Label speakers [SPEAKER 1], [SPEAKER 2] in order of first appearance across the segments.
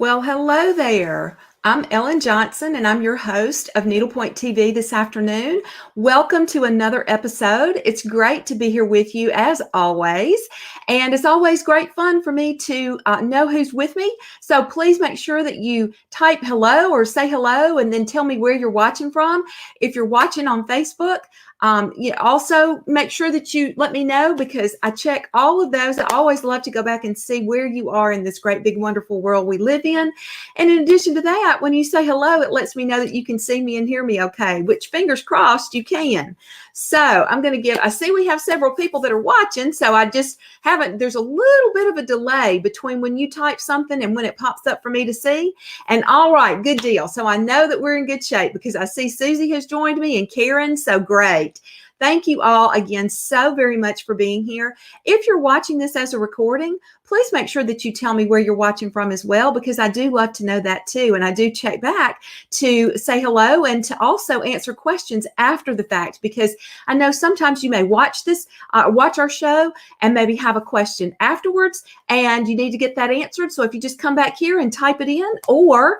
[SPEAKER 1] Well, hello there. I'm Ellen Johnson, and I'm your host of Needlepoint TV this afternoon. Welcome to another episode. It's great to be here with you as always. And it's always great fun for me to know who's with me. So please make sure that you type hello or say hello and then tell me where you're watching from. If you're watching on Facebook, also make sure that you let me know because I check all of those. I always love to go back and see where you are in this great, big, wonderful world we live in. And in addition to that, when you say hello, it lets me know that you can see me and hear me okay, which fingers crossed you can. So I'm going to I see we have several people that are watching. So I just haven't, there's a little bit of a delay between when you type something and when it pops up for me to see. And all right, good deal. So I know that we're in good shape because I see Susie has joined me and Karen. So great. Thank you all again so very much for being here. If you're watching this as a recording, please make sure that you tell me where you're watching from as well, because I do love to know that too. And I do check back to say hello and to also answer questions after the fact, because I know sometimes you may watch our show and maybe have a question afterwards and you need to get that answered. So if you just come back here and type it in, or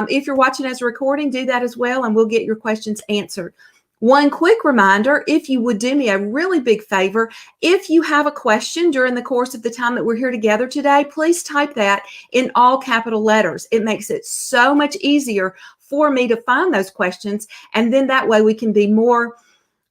[SPEAKER 1] if you're watching as a recording, do that as well and we'll get your questions answered. One quick reminder, if you would do me a really big favor, if you have a question during the course of the time that we're here together today, please type that in all capital letters. It makes it so much easier for me to find those questions, and then that way we can be more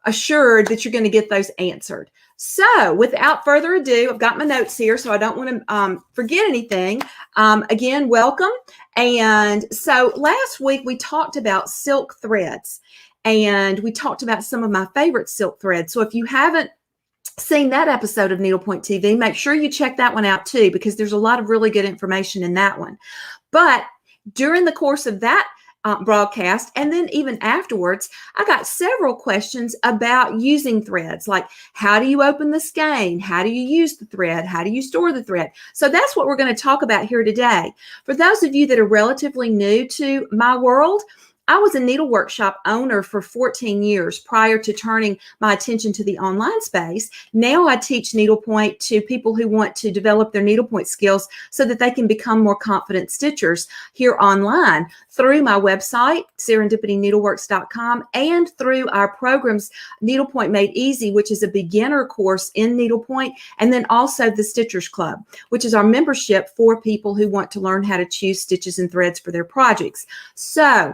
[SPEAKER 1] assured that you're going to get those answered. So without further ado, I've got my notes here, so I don't want to forget anything. Again, welcome. And so last week we talked about silk threads. And we talked about some of my favorite silk threads. So if you haven't seen that episode of Needlepoint TV, make sure you check that one out too, because there's a lot of really good information in that one. But during the course of that broadcast, and then even afterwards, I got several questions about using threads, like how do you open the skein? How do you use the thread? How do you store the thread? So that's what we're going to talk about here today. For those of you that are relatively new to my world, I was a needle workshop owner for 14 years prior to turning my attention to the online space. Now I teach needlepoint to people who want to develop their needlepoint skills so that they can become more confident stitchers here online through my website, serendipityneedleworks.com, and through our programs, Needlepoint Made Easy, which is a beginner course in needlepoint, and then also the Stitchers Club, which is our membership for people who want to learn how to choose stitches and threads for their projects. So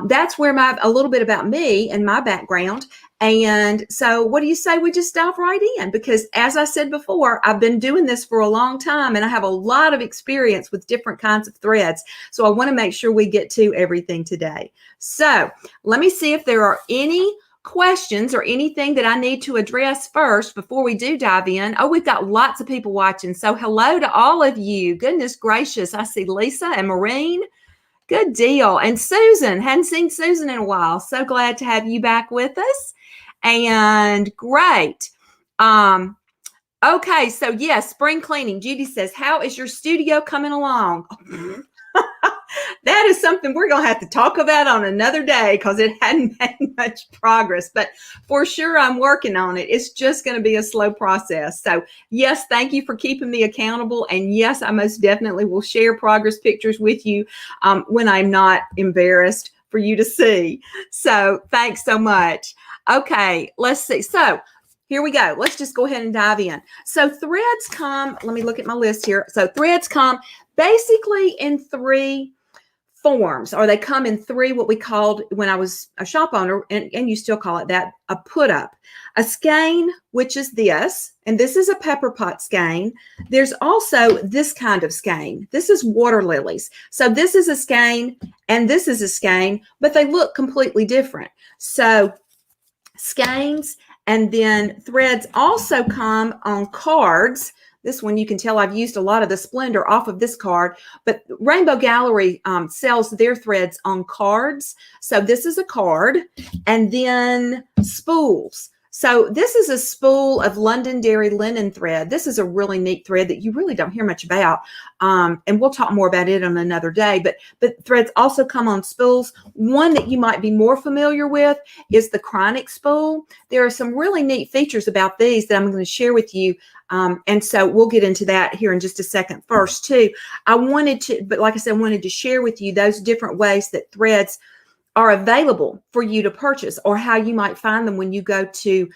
[SPEAKER 1] that's where a little bit about me and my background. And so what do you say we just dive right in? Because as I said before, I've been doing this for a long time and I have a lot of experience with different kinds of threads. So I want to make sure we get to everything today. So let me see if there are any questions or anything that I need to address first before we do dive in. Oh, we've got lots of people watching. So hello to all of you. Goodness gracious. I see Lisa and Maureen. Good deal. And Susan, hadn't seen Susan in a while. So glad to have you back with us. And great. Okay, so yes, spring cleaning. Judy says, how is your studio coming along? That is something we're going to have to talk about on another day because it hadn't made much progress. But for sure, I'm working on it. It's just going to be a slow process. So yes, thank you for keeping me accountable. And yes, I most definitely will share progress pictures with you when I'm not embarrassed for you to see. So thanks so much. Okay, let's see. So here we go. Let's just go ahead and dive in. So threads come, let me look at my list here. So threads come basically in three forms, or they come in three, what we called when I was a shop owner, and you still call it that, a put up, a skein, which is this, and this is a pepper pot skein. There's also this kind of skein. This is water lilies. So this is a skein and this is a skein, but they look completely different. So skeins and then threads also come on cards. This one, you can tell I've used a lot of the splendor off of this card, but Rainbow Gallery sells their threads on cards. So this is a card, and then spools. So this is a spool of Londonderry linen thread. This is a really neat thread that you really don't hear much about. And we'll talk more about it on another day, but threads also come on spools. One that you might be more familiar with is the chronic spool. There are some really neat features about these that I'm going to share with you And so we'll get into that here in just a second. First, too, but like I said, I wanted to share with you those different ways that threads are available for you to purchase, or how you might find them when you go to,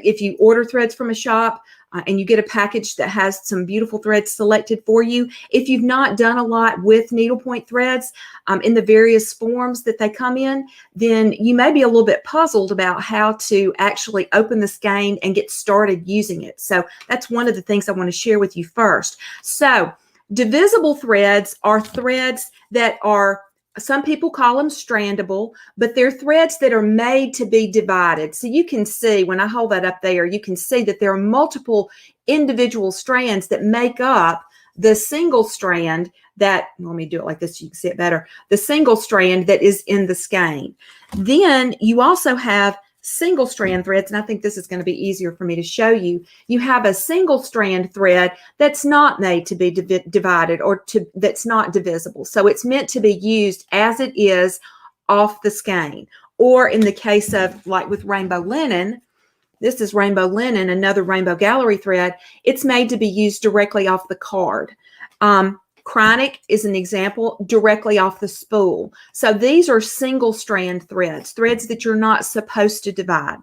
[SPEAKER 1] if you order threads from a shop and you get a package that has some beautiful threads selected for you. If you've not done a lot with needlepoint threads in the various forms that they come in, then you may be a little bit puzzled about how to actually open the skein and get started using it. So that's one of the things I want to share with you first. So divisible threads are threads that are, some people call them strandable, but they're threads that are made to be divided. So you can see, when I hold that up there, you can see that there are multiple individual strands that make up the single strand that, let me do it like this so you can see it better, the single strand that is in the skein. Then you also have single strand threads, and I think this is going to be easier for me to show you. You have a single strand thread that's not made to be divided, or that's not divisible. So it's meant to be used as it is off the skein. Or in the case of, like with rainbow linen, this is rainbow linen, another rainbow gallery thread. It's made to be used directly off the card. Chronic is an example, directly off the spool. So these are single strand threads, threads that you're not supposed to divide.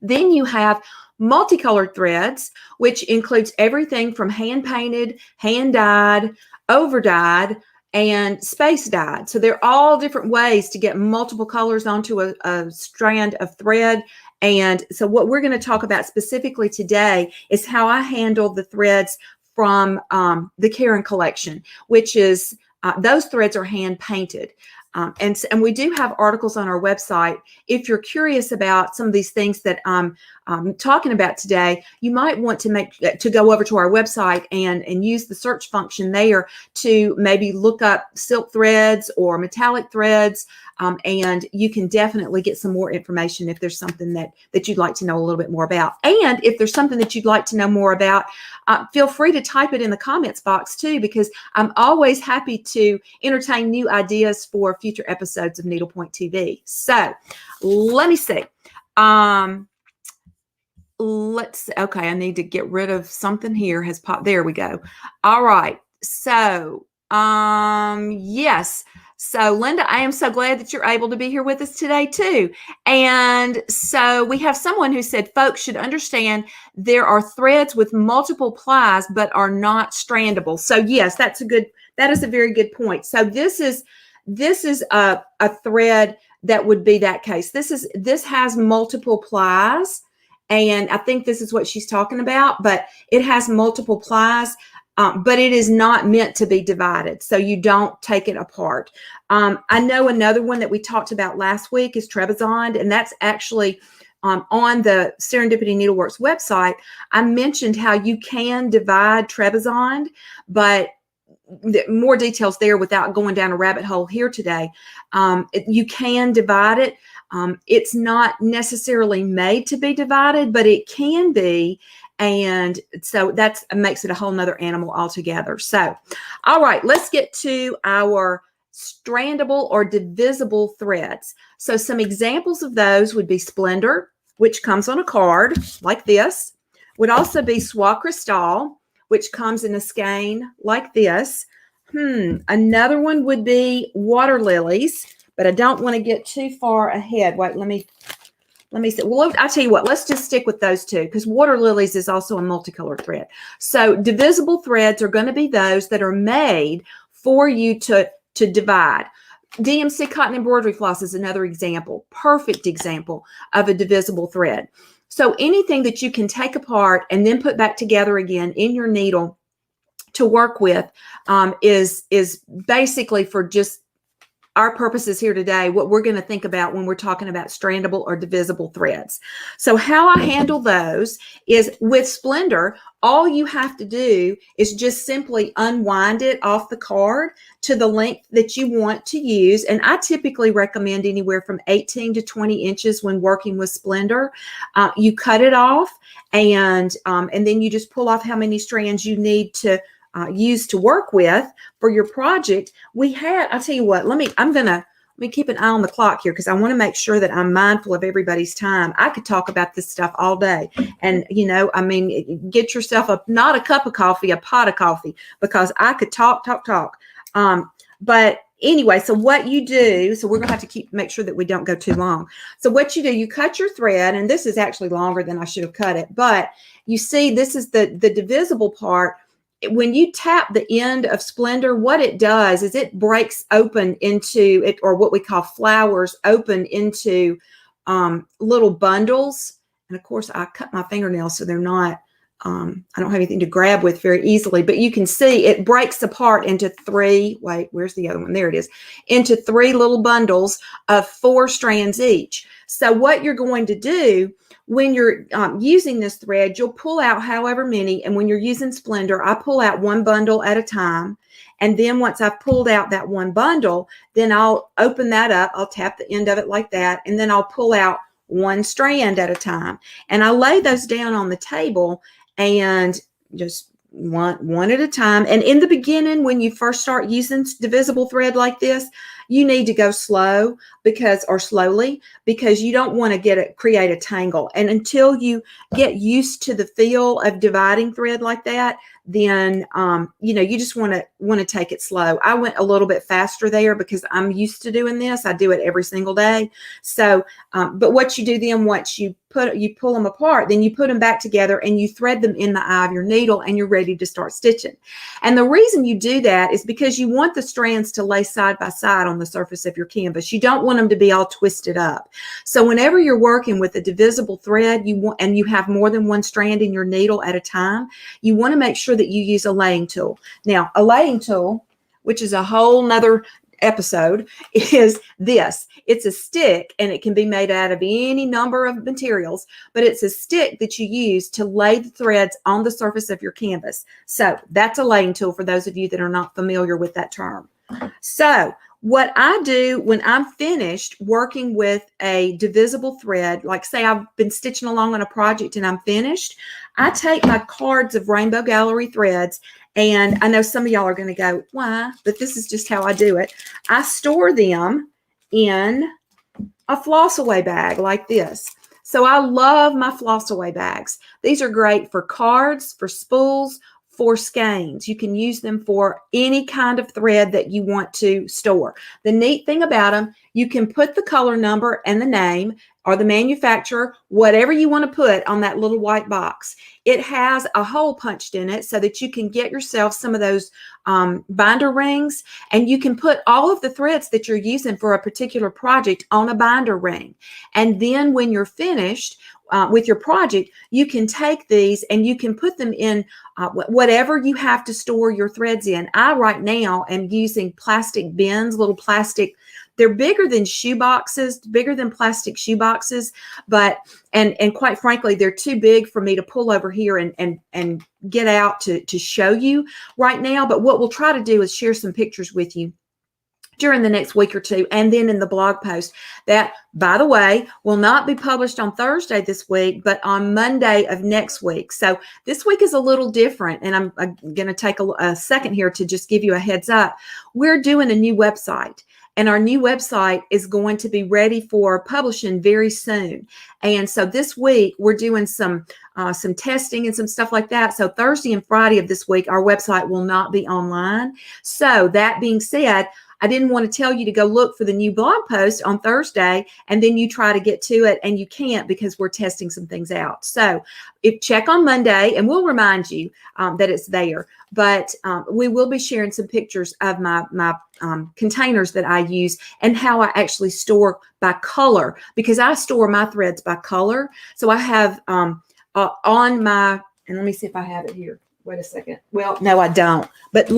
[SPEAKER 1] Then you have multicolored threads, which includes everything from hand painted, hand dyed, over dyed, and space dyed. So they're all different ways to get multiple colors onto a strand of thread. And so what we're going to talk about specifically today is how I handle the threads from the Karen collection, which is, those threads are hand painted. And we do have articles on our website. If you're curious about some of these things that I'm talking about today, you might want to go over to our website and use the search function there to maybe look up silk threads or metallic threads. And you can definitely get some more information if there's something that you'd like to know a little bit more about. And if there's something that you'd like to know more about, feel free to type it in the comments box too, because I'm always happy to entertain new ideas for future episodes of Needlepoint TV. So let me see. Okay, I need to get rid of something here has popped. There we go. All right. So, yes. So Linda, I am so glad that you're able to be here with us today too. And so we have someone who said folks should understand there are threads with multiple plies, but are not strandable. So yes, that is a very good point. So this is a thread that would be that case. This has multiple plies, and I think this is what she's talking about, but it has multiple plies. But it is not meant to be divided, so you don't take it apart. I know another one that we talked about last week is trebizond, and that's actually on the Serendipity Needleworks website. I mentioned how you can divide trebizond, but more details there without going down a rabbit hole here today. You can divide it. It's not necessarily made to be divided, but it can be. And so that makes it a whole nother animal altogether. So, all right, let's get to our strandable or divisible threads. So some examples of those would be Splendor, which comes on a card like this. Would also be Soie Cristal, which comes in a skein like this. Another one would be Water Lilies, but I don't want to get too far ahead. Wait, let me see. Well, I'll tell you what, let's just stick with those two, because Water Lilies is also a multicolored thread. So divisible threads are going to be those that are made for you to divide. DMC cotton embroidery floss is another example, perfect example of a divisible thread. So anything that you can take apart and then put back together again in your needle to work with is basically, for just our purposes here today, what we're going to think about when we're talking about strandable or divisible threads. So how I handle those is with Splendor, all you have to do is just simply unwind it off the card to the length that you want to use. And I typically recommend anywhere from 18 to 20 inches when working with Splendor. You cut it off, and then you just pull off how many strands you need to use to work with for your project. I'll tell you what, I'm going to me keep an eye on the clock here because I want to make sure that I'm mindful of everybody's time. I could talk about this stuff all day. And, you know, I mean, get yourself not a cup of coffee, a pot of coffee, because I could talk. But anyway, so what you do, so we're going to have to make sure that we don't go too long. So what you do, you cut your thread, and this is actually longer than I should have cut it, but you see this is the divisible part. When you tap the end of Splendor, what it does is it breaks open into it, or what we call flowers, open into little bundles. And of course, I cut my fingernails so they're not, I don't have anything to grab with very easily, but you can see it breaks apart into three, wait, where's the other one? There it is, into three little bundles of 4 strands each. So what you're going to do when you're using this thread, you'll pull out however many, and when you're using Splendor, I pull out 1 bundle at a time. And then once I've pulled out that 1 bundle, then I'll open that up, I'll tap the end of it like that, and then I'll pull out 1 strand at a time. And I lay those down on the table and just one at a time. And in the beginning, when you first start using divisible thread like this, you need to go slowly because you don't want to create a tangle. And until you get used to the feel of dividing thread like that, then you know, you just want to take it slow. I went a little bit faster there because I'm used to doing this. I do it every single day. So but what you do then, once you pull them apart, then you put them back together and you thread them in the eye of your needle, and you're ready to start stitching. And the reason you do that is because you want the strands to lay side by side on the surface of your canvas. You don't want them to be all twisted up. So whenever you're working with a divisible thread, and you have more than 1 strand in your needle at a time, you want to make sure that you use a laying tool. Now, a laying tool, which is a whole nother episode, is this. It's a stick, and it can be made out of any number of materials, but it's a stick that you use to lay the threads on the surface of your canvas. So that's a laying tool for those of you that are not familiar with that term. So what I do when I'm finished working with a divisible thread, like say I've been stitching along on a project and I'm finished, I take my cards of Rainbow Gallery threads, and I know some of y'all are going to go, why? But this is just how I do it. I store them in a floss away bag like this. So I love my floss away bags. These are great for cards, for spools, for skeins. You can use them for any kind of thread that you want to store. The neat thing about them, you can put the color number and the name or the manufacturer, whatever you want to put on that little white box. It has a hole punched in it so that you can get yourself some of those binder rings, and you can put all of the threads that you're using for a particular project on a binder ring. And then when you're finished with your project, you can take these and you can put them in whatever you have to store your threads in. I right now am using plastic bins, little plastic. They're bigger than shoe boxes, bigger than plastic shoe boxes, but and quite frankly, they're too big for me to pull over here and get out to show you right now. But what we'll try to do is share some pictures with you during the next week or two, and then in the blog post that, by the way, will not be published on Thursday this week, but on Monday of next week. So this week is a little different, and I'm going to take a second here to just give you a heads up. We're doing a new website, and our new website is going to be ready for publishing very soon. And so this week we're doing some testing and some stuff like that. So Thursday and Friday of this week, our website will not be online. So that being said, I didn't want to tell you to go look for the new blog post on Thursday and then you try to get to it and you can't because we're testing some things out. So check on Monday and we'll remind you that it's there. But we will be sharing some pictures of my containers that I use and how I actually store by color, because I store my threads by color. So I have on my, and let me see if I have it here. Wait a second. Well, no, I don't. But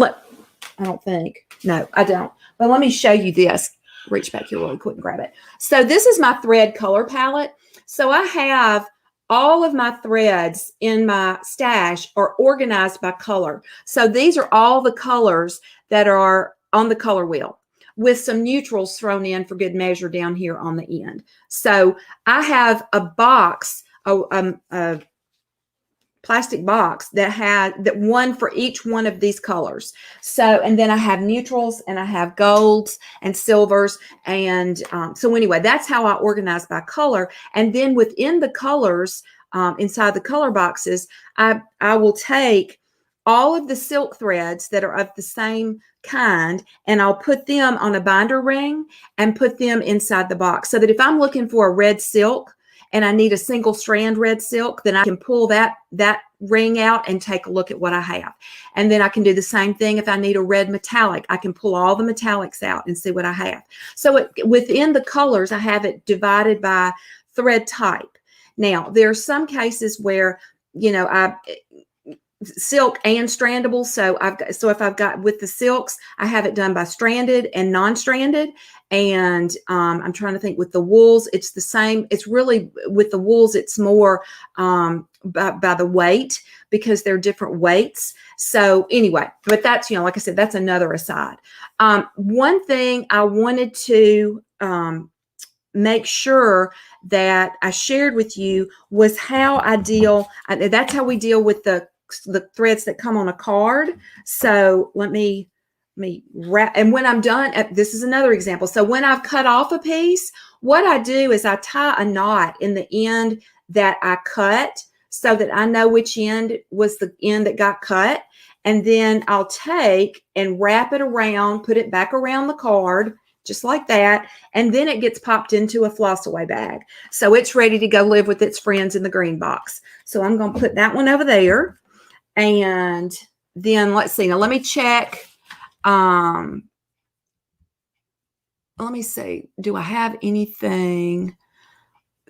[SPEAKER 1] I don't think. No, I don't. But let me show you this. Reach back here really quick and grab it. So this is my thread color palette. So I have all of my threads in my stash are organized by color. So these are all the colors that are on the color wheel, with some neutrals thrown in for good measure down here on the end. So I have a box, plastic box that had that one for each one of these colors. So, and then I have neutrals and I have golds and silvers. And so anyway, that's how I organize by color. And then within the colors, inside the color boxes, I will take all of the silk threads that are of the same kind, and I'll put them on a binder ring and put them inside the box, so that if I'm looking for a red silk and I need a single strand red silk, then I can pull that ring out and take a look at what I have. And then I can do the same thing if I need a red metallic. I can pull all the metallics out and see what I have. So within the colors, I have it divided by thread type. Now, there are some cases where, you know, silk and strandable. So if I've got with the silks, I have it done by stranded and non-stranded. And I'm trying to think with the wools, it's the same. It's really with the wools, it's more by the weight, because they're different weights. So anyway, but that's, you know, like I said, that's another aside. One thing I wanted to make sure that I shared with you was how I deal. That's how we deal with the threads that come on a card. So let me wrap, and when I'm done, this is another example. So when I've cut off a piece, what I do is I tie a knot in the end that I cut, so that I know which end was the end that got cut. And then I'll take and wrap it around, put it back around the card, just like that. And then it gets popped into a floss away bag. So it's ready to go live with its friends in the green box. So I'm going to put that one over there. And then let's see. Now let me check. Let me see. Do I have anything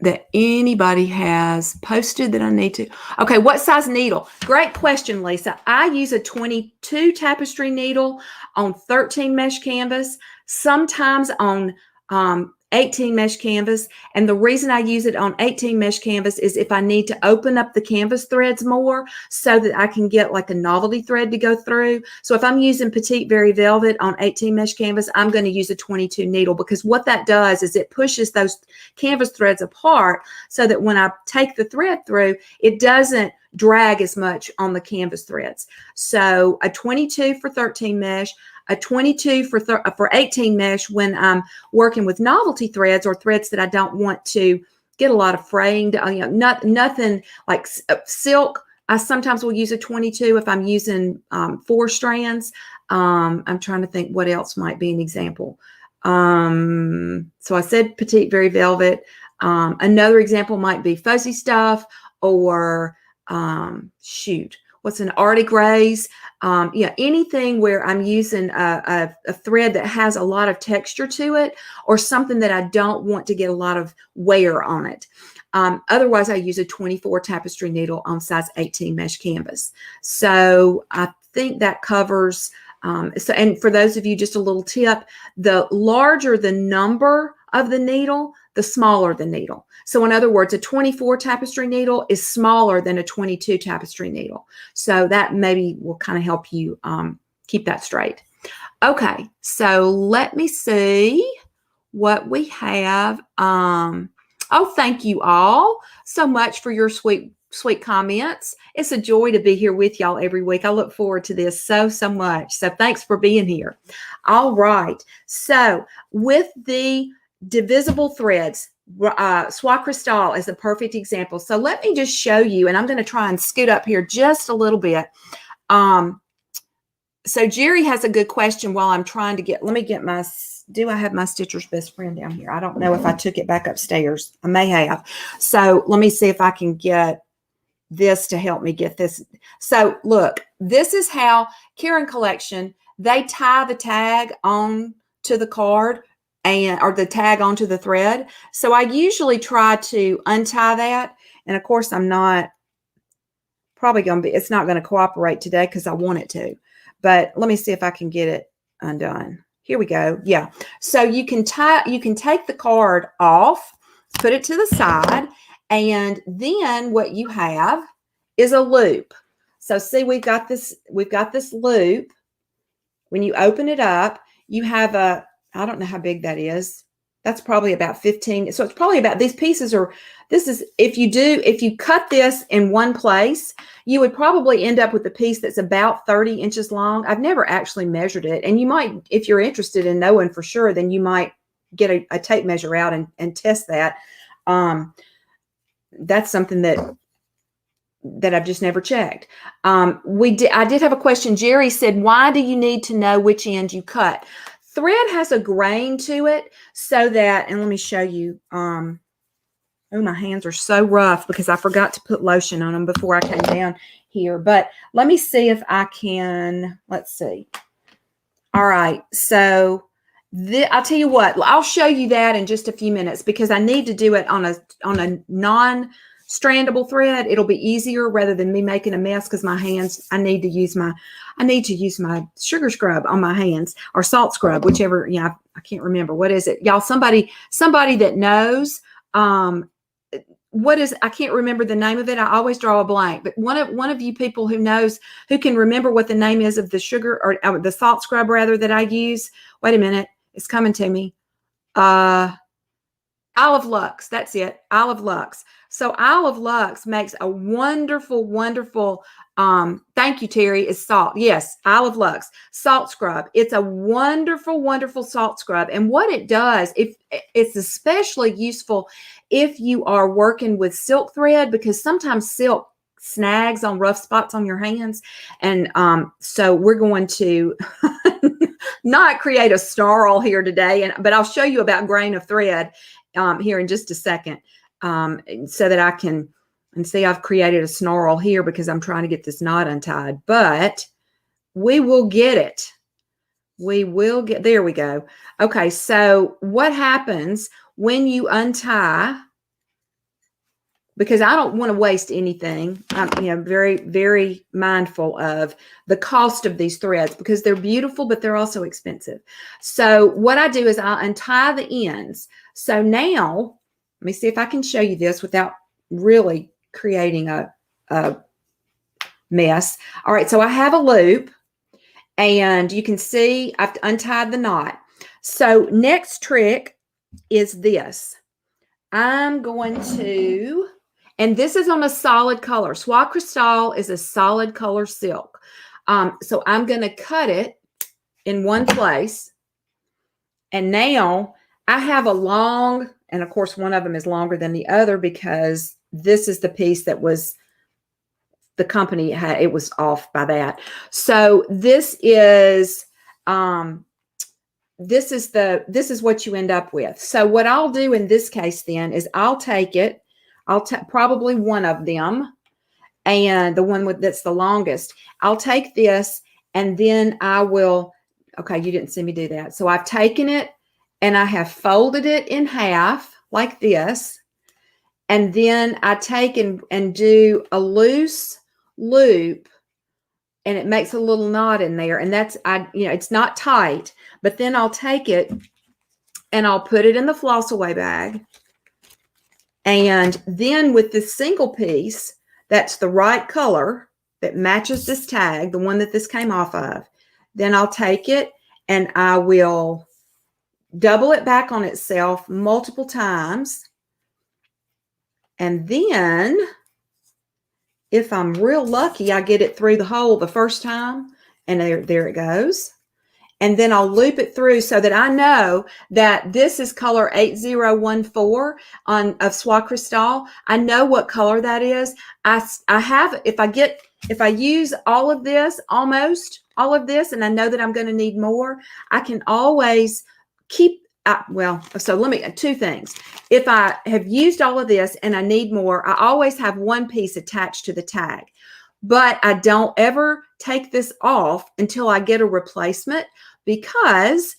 [SPEAKER 1] that anybody has posted that I need to? Okay, what size needle? Great question, Lisa. I use a 22 tapestry needle on 13 mesh canvas, sometimes on 18 mesh canvas. And the reason I use it on 18 mesh canvas is if I need to open up the canvas threads more, so that I can get like a novelty thread to go through. So if I'm using Petite Very Velvet on 18 mesh canvas, I'm going to use a 22 needle, because what that does is it pushes those canvas threads apart, so that when I take the thread through, it doesn't drag as much on the canvas threads. So a 22 for 13 mesh, a 22 for 18 mesh when I'm working with novelty threads, or threads that I don't want to get a lot of fraying. You know, nothing like silk. I sometimes will use a 22 if I'm using 4 strands. I'm trying to think what else might be an example. So I said Petite Very Velvet. Another example might be fuzzy stuff, or what's an Arctic Rays? Yeah, anything where I'm using a thread that has a lot of texture to it, or something that I don't want to get a lot of wear on it. Otherwise, I use a 24 tapestry needle on size 18 mesh canvas. So I think that covers. And for those of you, just a little tip: the larger the number of the needle, the smaller the needle. So in other words, a 24 tapestry needle is smaller than a 22 tapestry needle. So that maybe will kind of help you keep that straight. Okay, so let me see what we have. Oh, thank you all so much for your sweet comments. It's a joy to be here with y'all every week. I look forward to this so much. So thanks for being here. All right. So with the divisible threads, Soie Cristal is a perfect example. So let me just show you, and I'm going to try and scoot up here just a little bit. So Jerry has a good question while I'm trying to get, let me get my, do I have my Stitcher's Best Friend down here? I don't know if I took it back upstairs. I may have. So let me see if I can get this to help me get this. So look, this is how Karen Collection, they tie the tag on to the card, or the tag onto the thread. So I usually try to untie that. And of course, I'm not probably going to be, it's not going to cooperate today because I want it to. But let me see if I can get it undone. Here we go. Yeah. So you can take the card off, put it to the side, and then what you have is a loop. So see, we've got this loop. When you open it up, you have a, I don't know how big that is. That's probably about 15. So it's probably about, these pieces are, this is, if you cut this in one place, you would probably end up with a piece that's about 30 inches long. I've never actually measured it. And you might, if you're interested in knowing for sure, then you might get a tape measure out and test that. That's something that I've just never checked. I did have a question. Jerry said, why do you need to know which end you cut? Thread has a grain to it so that, and let me show you. Oh, my hands are so rough because I forgot to put lotion on them before I came down here. But let me see if I can, let's see. All right, so I'll tell you what, I'll show you that in just a few minutes because I need to do it on a non-strandable thread. It'll be easier rather than me making a mess because my hands, I need to use my sugar scrub on my hands, or salt scrub, whichever, I can't remember. What is it? Y'all, somebody that knows, I can't remember the name of it. I always draw a blank, but one of you people who knows, who can remember what the name is of the sugar or the salt scrub rather that I use. Wait a minute. It's coming to me. Isle of Lux. That's it. Isle of Lux. So Isle of Lux makes a wonderful, wonderful, thank you, Terry, is salt. Yes, Isle of Lux salt scrub. It's a wonderful, wonderful salt scrub. And what it does, if it's especially useful if you are working with silk thread, because sometimes silk snags on rough spots on your hands. And so we're going to not create a snarl here today, but I'll show you about grain of thread here in just a second, so that I can, and see, I've created a snarl here because I'm trying to get this knot untied, but we will get it. We will get, there we go. Okay, so what happens when you untie, because I don't want to waste anything. I'm very, very mindful of the cost of these threads because they're beautiful, but they're also expensive. So what I do is I'll untie the ends. So now, let me see if I can show you this without really creating a mess. All right, so I have a loop, and you can see I've untied the knot. So next trick is this. I'm going to, and this is on a solid color. Soie Cristal is a solid color silk. So I'm going to cut it in one place. And now I have a long, and of course one of them is longer than the other because this is the piece that was, the company had, it was off by that. So this is what you end up with. So what I'll do in this case then is I'll take it, probably one of them, and the one that's the longest. I'll take this, and then I will, okay, you didn't see me do that. So I've taken it and I have folded it in half like this. And then I take and do a loose loop, and it makes a little knot in there. And that's, it's not tight, but then I'll take it and I'll put it in the floss away bag. And then with this single piece, that's the right color that matches this tag, the one that this came off of, then I'll take it and I will double it back on itself multiple times. And then if I'm real lucky, I get it through the hole the first time, and there it goes. And then I'll loop it through so that I know that this is color 8014 of Soie Cristal. I know what color that is. I have, if I use all of this, almost all of this, and I know that I'm going to need more, I can always keep, so let me, two things. If I have used all of this and I need more, I always have one piece attached to the tag. But I don't ever take this off until I get a replacement, because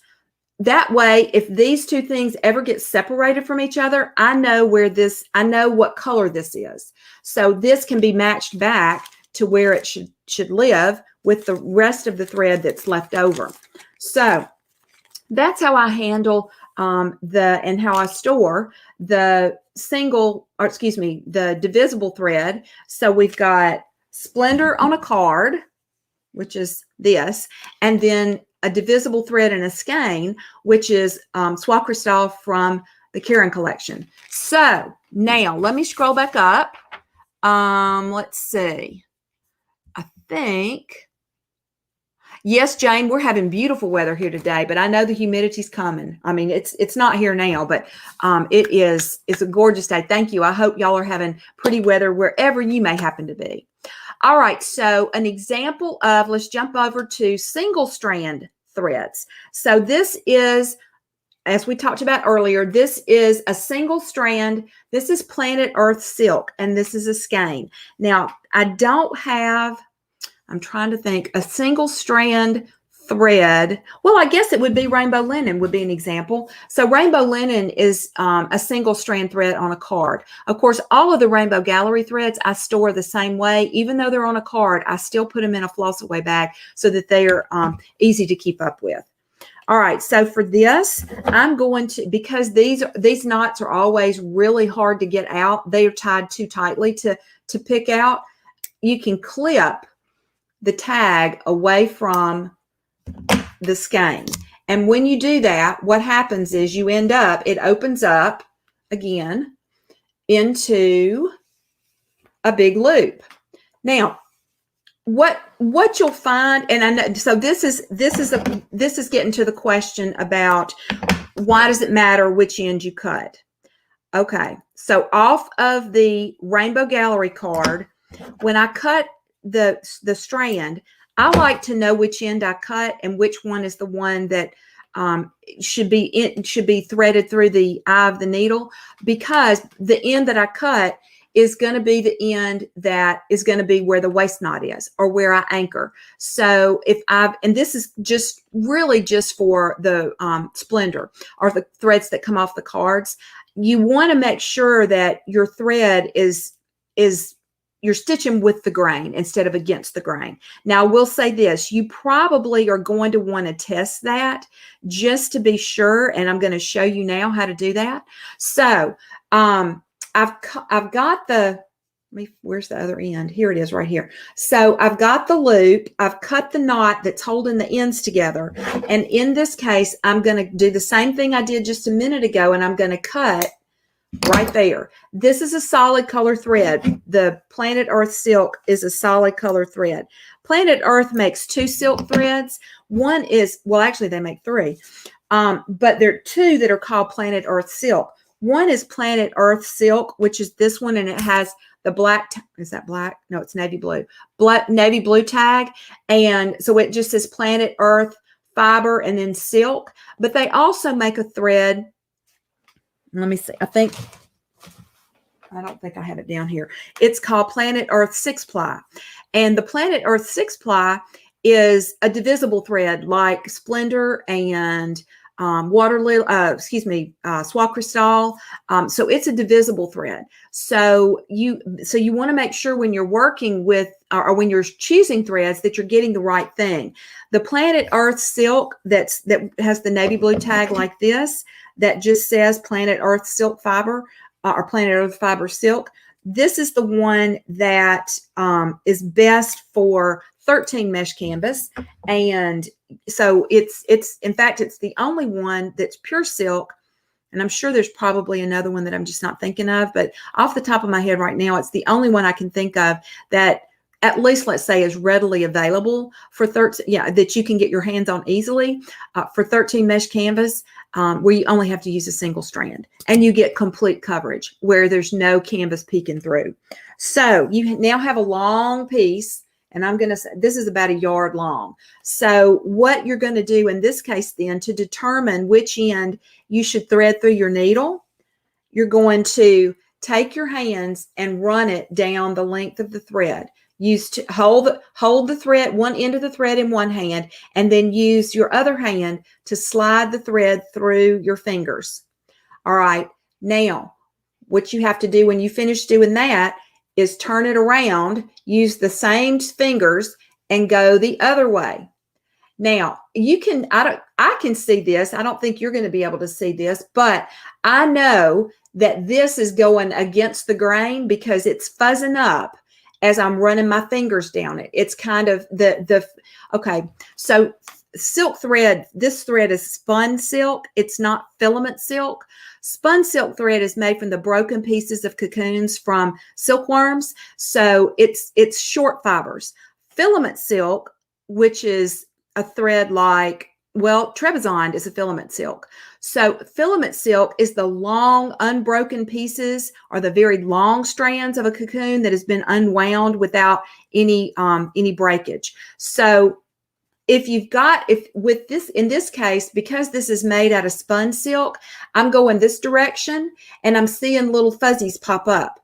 [SPEAKER 1] that way, if these two things ever get separated from each other, I know what color this is. So this can be matched back to where it should live with the rest of the thread that's left over. So that's how I handle and how I store the the divisible thread. So we've got Splendor on a card, which is this, and then a divisible thread and a skein, which is Soie Cristal from the Karen collection. So now let me scroll back up. Let's see. I think, yes, Jane, we're having beautiful weather here today, but I know the humidity's coming. I mean, it's not here now, but it's a gorgeous day. Thank you. I hope y'all are having pretty weather wherever you may happen to be. All right, so an example of, let's jump over to single strand threads. So this is, as we talked about earlier, this is a single strand. This is Planet Earth silk, and this is a skein. Now, I don't have, I'm trying to think, a single strand thread. Well, I guess it would be rainbow linen would be an example. So rainbow linen is a single strand thread on a card. Of course, all of the Rainbow Gallery threads I store the same way. Even though they're on a card, I still put them in a floss away bag so that they are easy to keep up with. All right, so for this, I'm going to, because these knots are always really hard to get out, they are tied too tightly to pick out. You can clip the tag away from the skein. And when you do that, what happens is you end up, it opens up again into a big loop. Now, what you'll find, and I know, so this is getting to the question about why does it matter which end you cut? Okay, so off of the Rainbow Gallery card, when I cut the strand, I like to know which end I cut and which one is the one that should be threaded through the eye of the needle, because the end that I cut is going to be the end that is going to be where the waist knot is or where I anchor. So and this is just really just for the Splendor or the threads that come off the cards, you want to make sure that your thread is you're stitching with the grain instead of against the grain. Now, I will say this, you probably are going to want to test that just to be sure, and I'm going to show you now how to do that. So, I've got the, where's the other end? Here it is right here. So I've got the loop, I've cut the knot that's holding the ends together. And in this case, I'm going to do the same thing I did just a minute ago, and I'm going to cut right there. This is a solid color thread. The Planet Earth silk is a solid color thread. Planet Earth makes 2 silk threads. One is, well, actually they make 3, but there are 2 that are called Planet Earth silk. One is Planet Earth silk, which is this one, and it has the black, is that black? No, it's navy blue. Navy blue tag. And so it just says Planet Earth fiber and then silk. But they also make a thread. Let me see. I don't think I have it down here. It's called Planet Earth 6-ply. And the Planet Earth 6-ply is a divisible thread like Splendor and Soie Cristal. So it's a divisible thread. So you want to make sure when you're working with, or when you're choosing threads, that you're getting the right thing. The Planet Earth silk that has the navy blue tag like this, that just says Planet Earth silk fiber, or Planet Earth fiber silk. This is the one that is best for 13 mesh canvas. And so it's in fact, it's the only one that's pure silk. And I'm sure there's probably another one that I'm just not thinking of, but off the top of my head right now, it's the only one I can think of that at least, let's say, is readily available for 13, that you can get your hands on easily for 13 mesh canvas, where you only have to use a single strand and you get complete coverage where there's no canvas peeking through. So you now have a long piece, and I'm going to say this is about 1 yard long. So what you're going to do in this case then, to determine which end you should thread through your needle, you're going to take your hands and run it down the length of the thread. Use to hold the thread, one end of the thread in one hand, and then use your other hand to slide the thread through your fingers. All right. Now, what you have to do when you finish doing that is turn it around, use the same fingers, and go the other way. Now, I can see this. I don't think you're going to be able to see this, but I know that this is going against the grain because it's fuzzing up as I'm running my fingers down it. It's kind of okay. So silk thread, this thread is spun silk. It's not filament silk. Spun silk thread is made from the broken pieces of cocoons from silkworms. So it's short fibers. Filament silk, which is a thread like, well, Trebizond is a filament silk. So filament silk is the long, unbroken pieces or the very long strands of a cocoon that has been unwound without any breakage. So if with this, in this case, because this is made out of spun silk, I'm going this direction and I'm seeing little fuzzies pop up.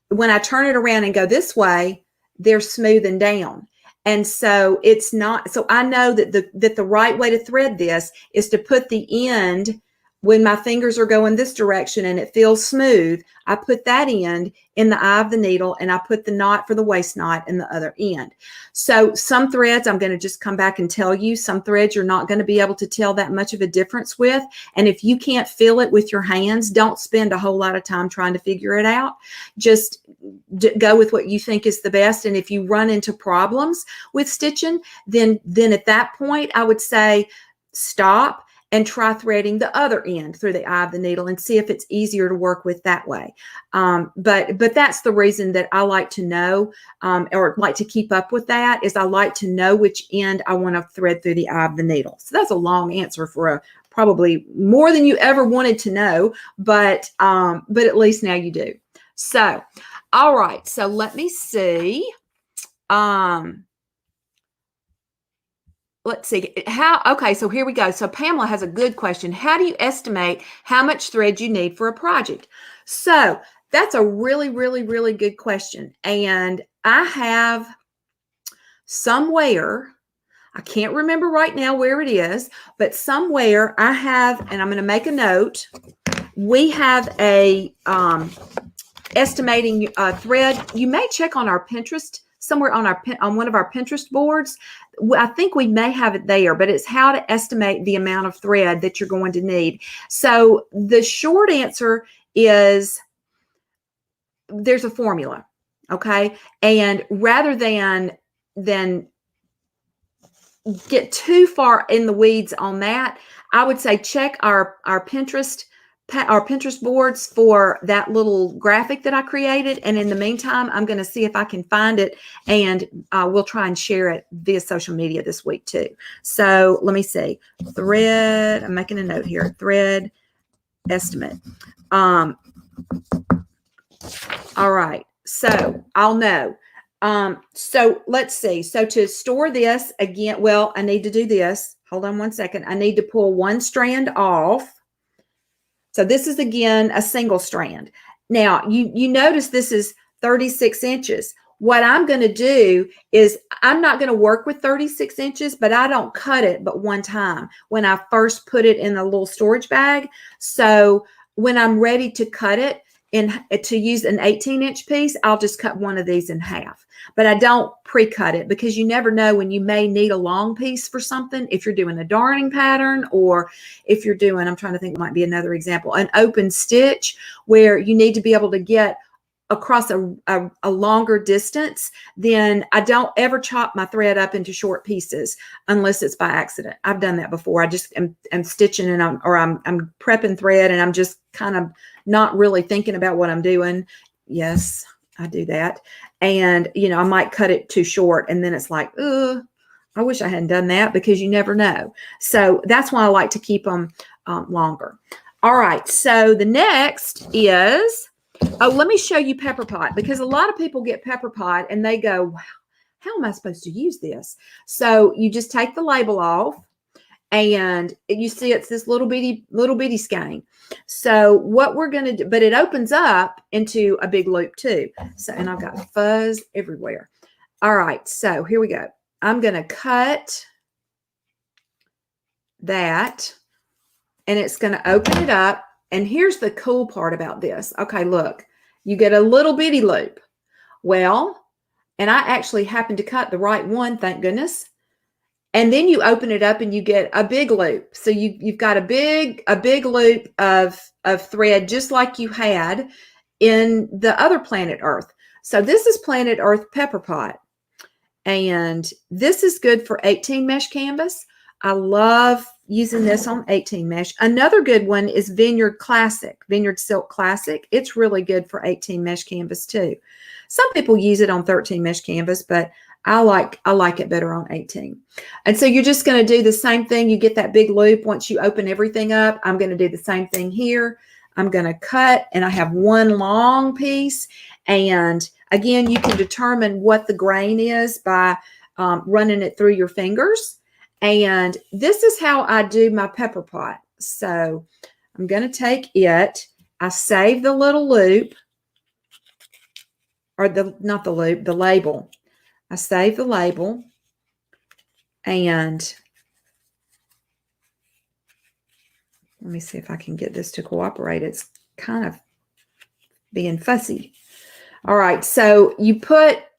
[SPEAKER 1] When I turn it around and go this way, they're smoothing down. And so it's not, so I know that the right way to thread this is to put the end, when my fingers are going this direction and it feels smooth, I put that end in the eye of the needle and I put the knot for the waist knot in the other end. So some threads, I'm going to just come back and tell you, some threads you're not going to be able to tell that much of a difference with. And if you can't feel it with your hands, don't spend a whole lot of time trying to figure it out. Just go with what you think is the best. And if you run into problems with stitching, then at that point, I would say stop and try threading the other end through the eye of the needle and see if it's easier to work with that way. But that's the reason that I like to know, or like to keep up with that, is I like to know which end I want to thread through the eye of the needle. So that's a long answer for probably more than you ever wanted to know, but at least now you do. So, all right, so let me see. Let's see okay, so here we go. So Pamela has a good question. How do you estimate how much thread you need for a project? So that's a really, really, really good question. And I have somewhere, I can't remember right now where it is, but somewhere I have, and I'm going to make a note, we have a estimating thread. You may check on our Pinterest, somewhere on one of our Pinterest boards. I think we may have it there, but it's how to estimate the amount of thread that you're going to need. So the short answer is there's a formula, okay? And rather than get too far in the weeds on that, I would say check our Pinterest boards for that little graphic that I created. And in the meantime, I'm going to see if I can find it, and we'll try and share it via social media this week too. So let me see. Thread, I'm making a note here. Thread estimate. All right. So I'll know. So let's see. So to store this again, well, I need to do this. Hold on one second. I need to pull one strand off. So this is, again, a single strand. Now, you notice this is 36 inches. What I'm going to do is I'm not going to work with 36 inches, but I don't cut it but one time when I first put it in a little storage bag. So when I'm ready to cut it, to use an 18-inch piece, I'll just cut one of these in half. But I don't pre-cut it, because you never know when you may need a long piece for something. If you're doing a darning pattern, or if you're doing, I'm trying to think, might be another example, an open stitch where you need to be able to get across a longer distance, then I don't ever chop my thread up into short pieces unless it's by accident. I've done that before. I just am stitching and I'm prepping thread, and I'm just kind of not really thinking about what I'm doing. Yes, I do that. And, I might cut it too short, and then it's like, I wish I hadn't done that, because you never know. So that's why I like to keep them longer. All right. So the next is, let me show you Pepper Pot, because a lot of people get Pepper Pot and they go, wow, how am I supposed to use this? So you just take the label off, and you see it's this little bitty skein. So what we're going to do, but it opens up into a big loop too. So, and I've got fuzz everywhere. All right. So here we go. I'm going to cut that, and it's going to open it up. And here's the cool part about this. Okay, look, you get a little bitty loop. Well, and I actually happened to cut the right one, thank goodness. And then you open it up and you get a big loop. So you've got a big loop of thread, just like you had in the other Planet Earth. So this is Planet Earth Pepper Pot. And this is good for 18 mesh canvas. I love using this on 18 mesh. Another good one is Vineyard Silk Classic. It's really good for 18 mesh canvas too. Some people use it on 13 mesh canvas, but I like it better on 18. And so you're just going to do the same thing. You get that big loop once you open everything up. I'm going to do the same thing here. I'm going to cut, and I have one long piece. And again, you can determine what the grain is by running it through your fingers. And this is how I do my pepper pot. So I'm going to take it. I save the little loop, or not the loop, the label. I save the label, and let me see if I can get this to cooperate. It's kind of being fussy. All right, so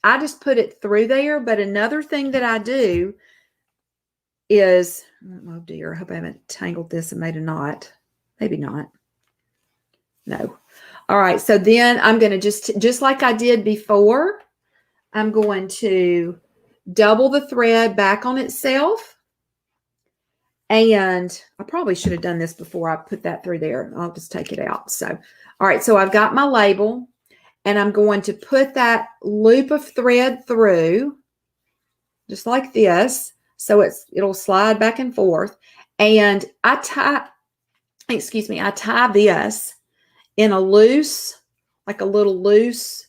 [SPEAKER 1] I just put it through there, but another thing that I do is, oh dear, I hope I haven't tangled this and made a knot. Maybe not. No. All right, so then I'm going to just like I did before, I'm going to double the thread back on itself. And I probably should have done this before I put that through there. I'll just take it out. So, all right, so I've got my label, and I'm going to put that loop of thread through just like this. So it'll slide back and forth. And I tie this in a loose, like a little loose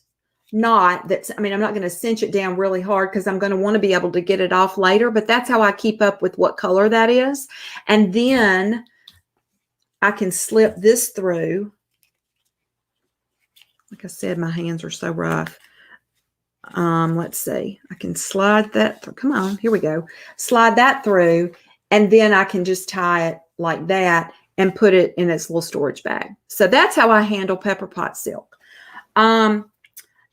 [SPEAKER 1] knot. I'm not going to cinch it down really hard because I'm going to want to be able to get it off later, but that's how I keep up with what color that is. And then I can slip this through. Like I said, my hands are so rough. Let's see. I can slide that through. Come on, here we go. Slide that through, and then I can just tie it like that and put it in its little storage bag. So that's how I handle pepper pot silk.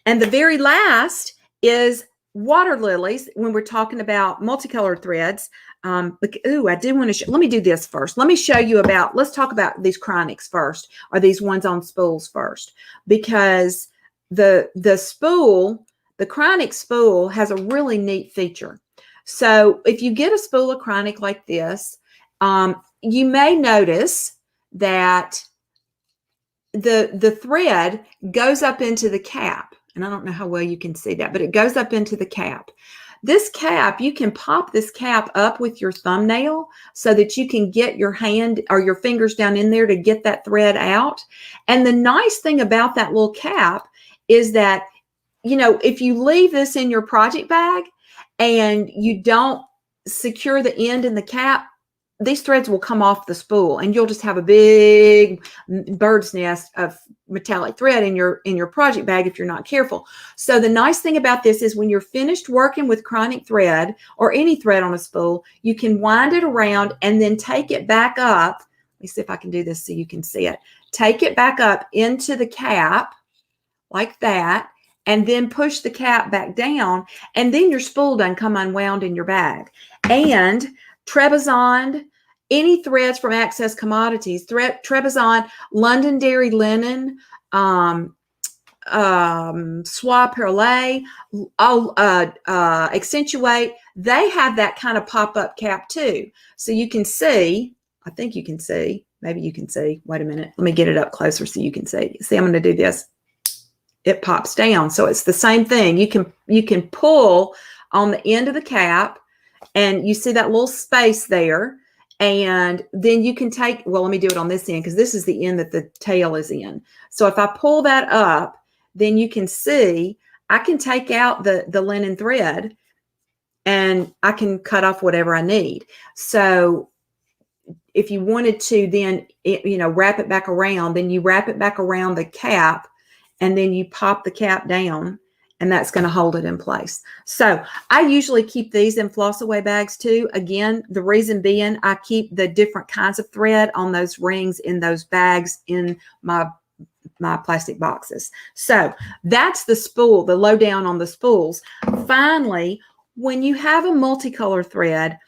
[SPEAKER 1] And the very last is water lilies when we're talking about multicolored threads. I did want to let me do this first. Let me show you let's talk about these chronics first, or these ones on spools first, because the chronic spool has a really neat feature. So if you get a spool of chronic like this, you may notice that the thread goes up into the cap. And I don't know how well you can see that, but it goes up into the cap. This cap, you can pop this cap up with your thumbnail so that you can get your hand or your fingers down in there to get that thread out. And the nice thing about that little cap is that, if you leave this in your project bag and you don't secure the end in the cap, these threads will come off the spool, and you'll just have a big bird's nest of metallic thread in your project bag if you're not careful. So the nice thing about this is when you're finished working with chronic thread or any thread on a spool, you can wind it around and then take it back up. Let me see if I can do this so you can see it. Take it back up into the cap like that, and then push the cap back down, and then your spool done come unwound in your bag. And Trebizond, any threads from Access Commodities, Trebizond, Londonderry linen, Soie Perlée, Accentuate, they have that kind of pop-up cap too. So you can see, I think you can see, maybe you can see, wait a minute, let me get it up closer so you can see. See, I'm going to do this. It pops down. So it's the same thing. You can pull on the end of the cap, and you see that little space there. And then you can let me do it on this end because this is the end that the tail is in. So if I pull that up, then you can see I can take out the linen thread, and I can cut off whatever I need. So if you wanted to then, wrap it back around, then you wrap it back around the cap, and then you pop the cap down, and that's going to hold it in place. So I usually keep these in floss away bags too. Again, the reason being I keep the different kinds of thread on those rings in those bags in my plastic boxes. So that's the spool, the lowdown on the spools. Finally, when you have a multicolor thread,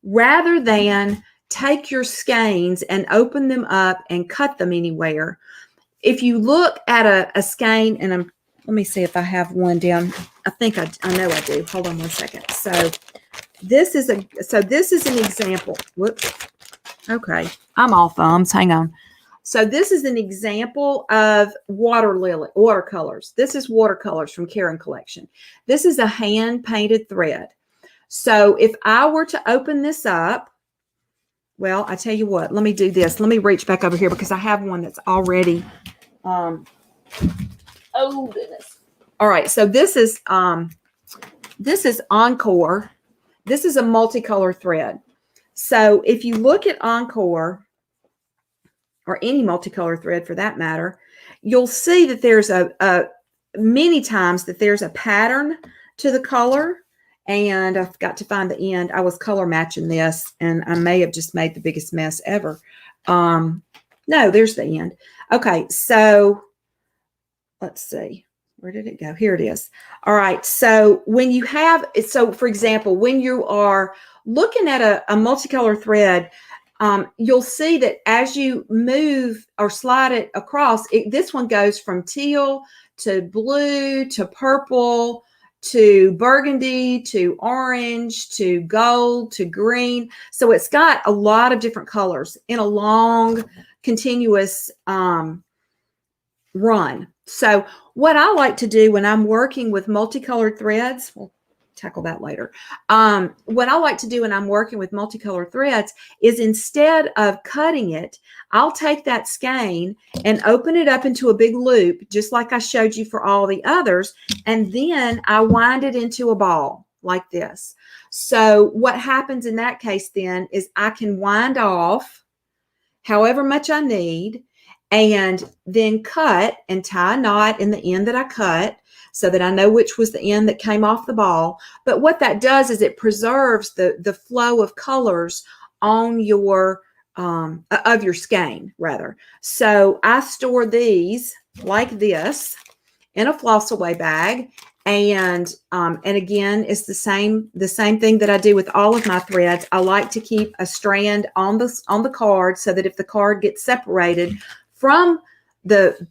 [SPEAKER 1] rather than take your skeins and open them up and cut them anywhere, if you look at a skein, and let me see if I have one down. I think I know I do. Hold on one second. So this is an example. Whoops. Okay, I'm all thumbs. Hang on. So this is an example of watercolors. This is watercolors from Karen Collection. This is a hand painted thread. So if I were to open this up, well, I tell you what, let me do this. Let me reach back over here because I have one that's already, oh goodness. All right, so this is Encore. This is a multicolor thread. So if you look at Encore, or any multicolor thread for that matter, you'll see that there's many times that there's a pattern to the color. And I forgot to find the end. I was color matching this, and I may have just made the biggest mess ever. No, there's the end. Okay, so let's see. Where did it go? Here it is. All right, so when you have, so for example, when you are looking at a multicolor thread, you'll see that as you move or slide it across, this one goes from teal to blue to purple to burgundy to orange to gold to green. So it's got a lot of different colors in a long continuous run. So what I like to do when I'm working with multicolored threads, we'll tackle that later. What I like to do when I'm working with multicolored threads is instead of cutting it, I'll take that skein and open it up into a big loop, just like I showed you for all the others. And then I wind it into a ball like this. So what happens in that case then is I can wind off however much I need, and then cut and tie a knot in the end that I cut so that I know which was the end that came off the ball. But what that does is it preserves the flow of colors on your of your skein rather. So I store these like this in a floss away bag. And again, it's the same thing that I do with all of my threads. I like to keep a strand on the card so that if the card gets separated from the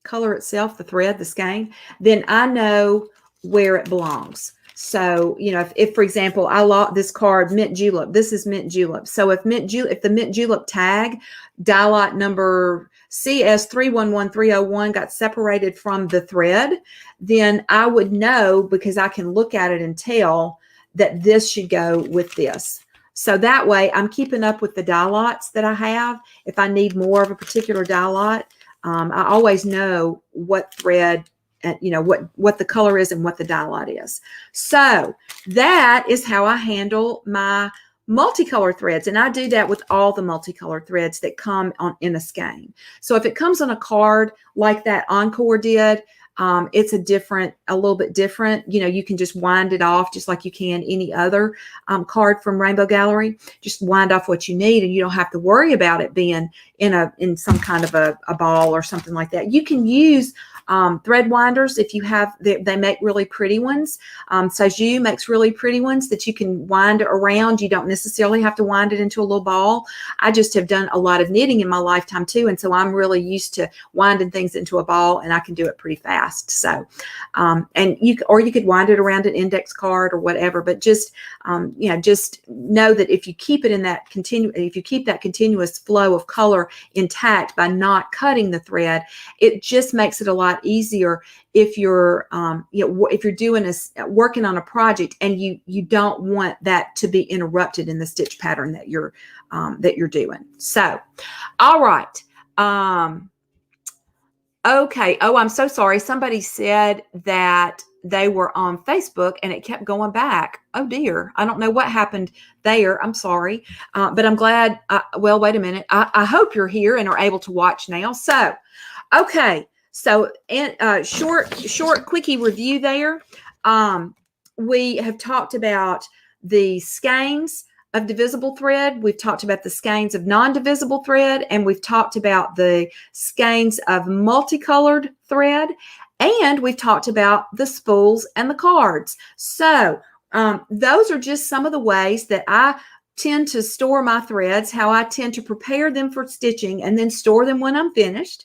[SPEAKER 1] color itself, the thread, the skein, then I know where it belongs. So, you know, if for example, I lock this card mint julep, this is mint julep. So if the mint julep tag, die lot number CS311301 got separated from the thread, then I would know because I can look at it and tell that this should go with this. So that way I'm keeping up with the die lots that I have. If I need more of a particular die lot, I always know what thread, you know, what the color is and what the die lot is. So that is how I handle my multicolor threads. And I do that with all the multicolor threads that come in a skein. So if it comes on a card like that Encore did, it's a little bit different. You know, you can just wind it off just like you can any other card from Rainbow Gallery. Just wind off what you need, and you don't have to worry about it being in some kind of a ball or something like that. You can use thread winders if you have. They make really pretty ones. Saju makes really pretty ones that you can wind around. You don't necessarily have to wind it into a little ball. I just have done a lot of knitting in my lifetime too, and so I'm really used to winding things into a ball, and I can do it pretty fast. So, and you could wind it around an index card or whatever, but just, you know, just know that if you keep it in that if you keep that continuous flow of color intact by not cutting the thread, it just makes it a lot easier if you're, you know, if you're working on a project and you don't want that to be interrupted in the stitch pattern that you're doing. So, all right. Okay. Oh, I'm so sorry. Somebody said that they were on Facebook and it kept going back. Oh dear. I don't know what happened there. I'm sorry. But I'm glad. Well, wait a minute. I hope you're here and are able to watch now. So, okay. So, short quickie review there. We have talked about the skeins of divisible thread. We've talked about the skeins of non-divisible thread, and we've talked about the skeins of multicolored thread, and we've talked about the spools and the cards. So those are just some of the ways that I tend to store my threads, how I tend to prepare them for stitching and then store them when I'm finished.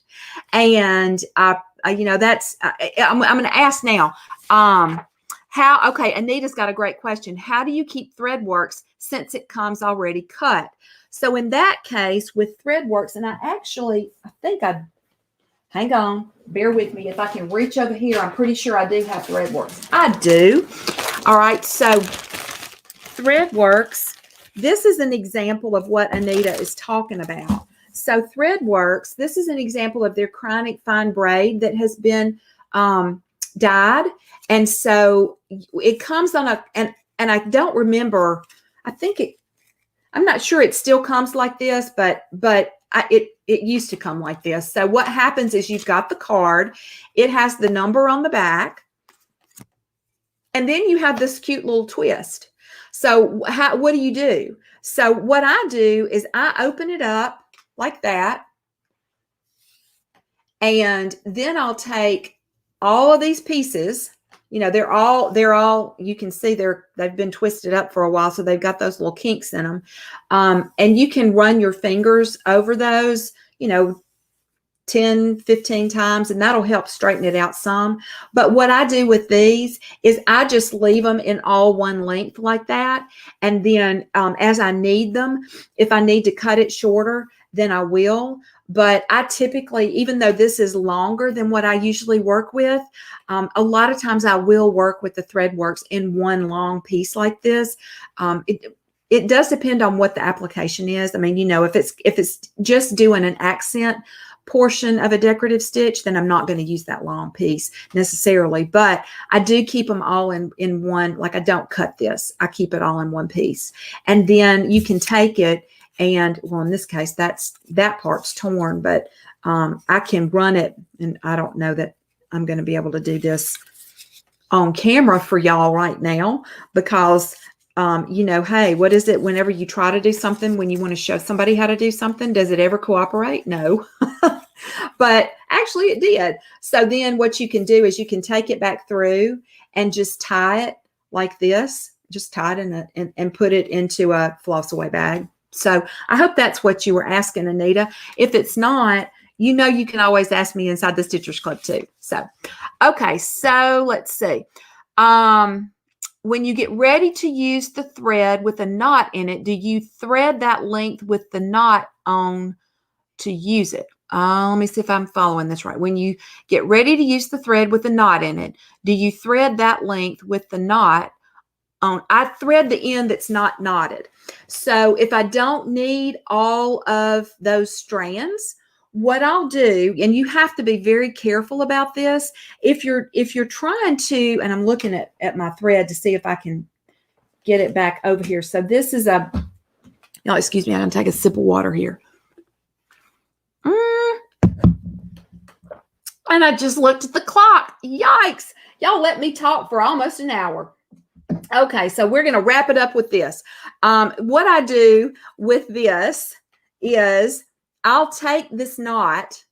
[SPEAKER 1] And I you know, that's, I'm going to ask now, okay, Anita's got a great question. How do you keep Threadworks since it comes already cut? So in that case with Threadworks, and hang on, bear with me. If I can reach over here, I'm pretty sure I do have Threadworks. I do. All right, so Threadworks, this is an example of what Anita is talking about. So Threadworks, this is an example of their chronic fine braid that has been dyed. And so it comes on and I don't remember, I'm not sure it still comes like this, but it used to come like this. So what happens is you've got the card, it has the number on the back, and then you have this cute little twist. So what do you do? So what I do is I open it up like that, and then I'll take all of these pieces. You know, they're all, you can see they've been twisted up for a while, so they've got those little kinks in them. And you can run your fingers over those, you know, 10, 15 times, and that'll help straighten it out some. But what I do with these is I just leave them in all one length like that. And then as I need them, if I need to cut it shorter, then I will. But I typically, even though this is longer than what I usually work with, a lot of times I will work with the Threadworks in one long piece like this. It does depend on what the application is. I mean, you know, if it's just doing an accent portion of a decorative stitch, then I'm not going to use that long piece necessarily. But I do keep them all in one, like I don't cut this. I keep it all in one piece. And then you can take it and, well, in this case, that part's torn, but I can run it, and I don't know that I'm going to be able to do this on camera for y'all right now because, you know, hey, what is it whenever you try to do something, when you want to show somebody how to do something, does it ever cooperate? No. But actually it did. So then what you can do is you can take it back through and just tie it like this, just tie it and put it into a floss away bag. So I hope that's what you were asking, Anita. If it's not, you know, you can always ask me inside the Stitchers Club too. So, okay, so let's see. When you get ready to use the thread with a knot in it, do you thread that length with the knot on to use it? Let me see if I'm following this right. When you get ready to use the thread with the knot in it, do you thread that length with the knot on? I thread the end that's not knotted. So if I don't need all of those strands, what I'll do, and you have to be very careful about this, if you're trying to, and I'm looking at my thread to see if I can get it back over here. So this is oh, excuse me, I'm going to take a sip of water here. And I just looked at the clock. Yikes. Y'all let me talk for almost an hour. Okay, so we're going to wrap it up with this. What I do with this is I'll take this knot,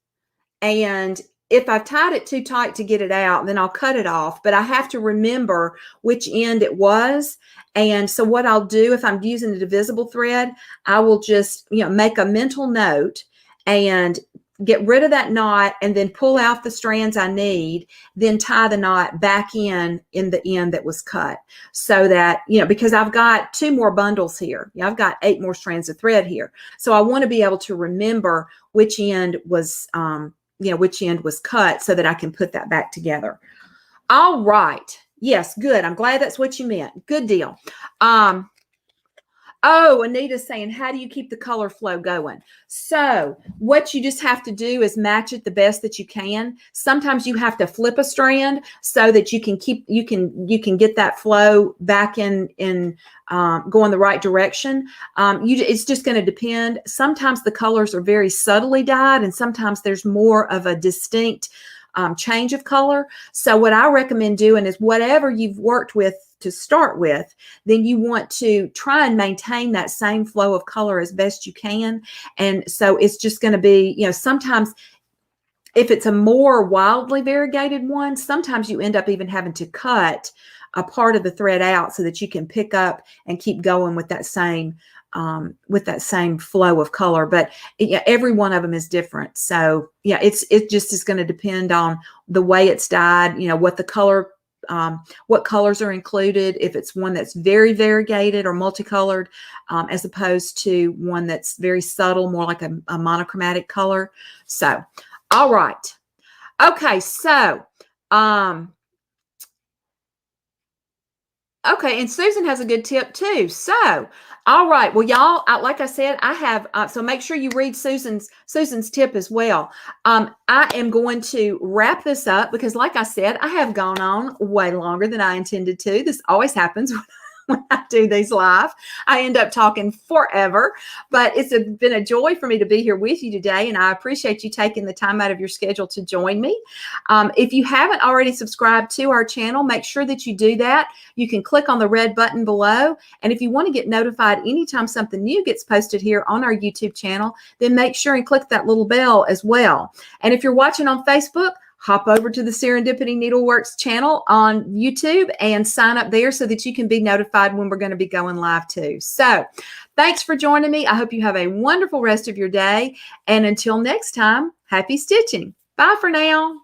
[SPEAKER 1] and if I've tied it too tight to get it out, then I'll cut it off. But I have to remember which end it was. And so what I'll do, if I'm using a divisible thread, I will just, you know, make a mental note and get rid of that knot, and then pull out the strands I need, then tie the knot back in the end that was cut, so that, you know, because I've got 2 more bundles here. I've got 8 more strands of thread here. So I want to be able to remember which end was, you know, which end was cut, so that I can put that back together. All right. Yes, good. I'm glad that's what you meant. Good deal. Oh, Anita's saying, how do you keep the color flow going? So what you just have to do is match it the best that you can. Sometimes you have to flip a strand so that you can get that flow back in going the right direction. It's just going to depend. Sometimes the colors are very subtly dyed, and sometimes there's more of a distinct change of color. So what I recommend doing is whatever you've worked with to start with, then you want to try and maintain that same flow of color as best you can. And so it's just going to be, you know, sometimes if it's a more wildly variegated one, sometimes you end up even having to cut a part of the thread out so that you can pick up and keep going with that same flow of color. But yeah, every one of them is different. So yeah, it just is going to depend on the way it's dyed, you know, what the color, what colors are included, if it's one that's very variegated or multicolored, as opposed to one that's very subtle, more like a monochromatic color. So, all right. Okay. So, okay, and Susan has a good tip too. So, all right, well, y'all, like I said, I have. So make sure you read Susan's tip as well. I am going to wrap this up because, like I said, I have gone on way longer than I intended to. This always happens when I do these live. I end up talking forever, but it's been a joy for me to be here with you today, and I appreciate you taking the time out of your schedule to join me. If you haven't already subscribed to our channel, make sure that you do that. You can click on the red button below, and if you want to get notified anytime something new gets posted here on our YouTube channel, then make sure and click that little bell as well. And if you're watching on Facebook, hop over to the Serendipity Needleworks channel on YouTube and sign up there so that you can be notified when we're going to be going live too. So thanks for joining me. I hope you have a wonderful rest of your day. And until next time, happy stitching. Bye for now.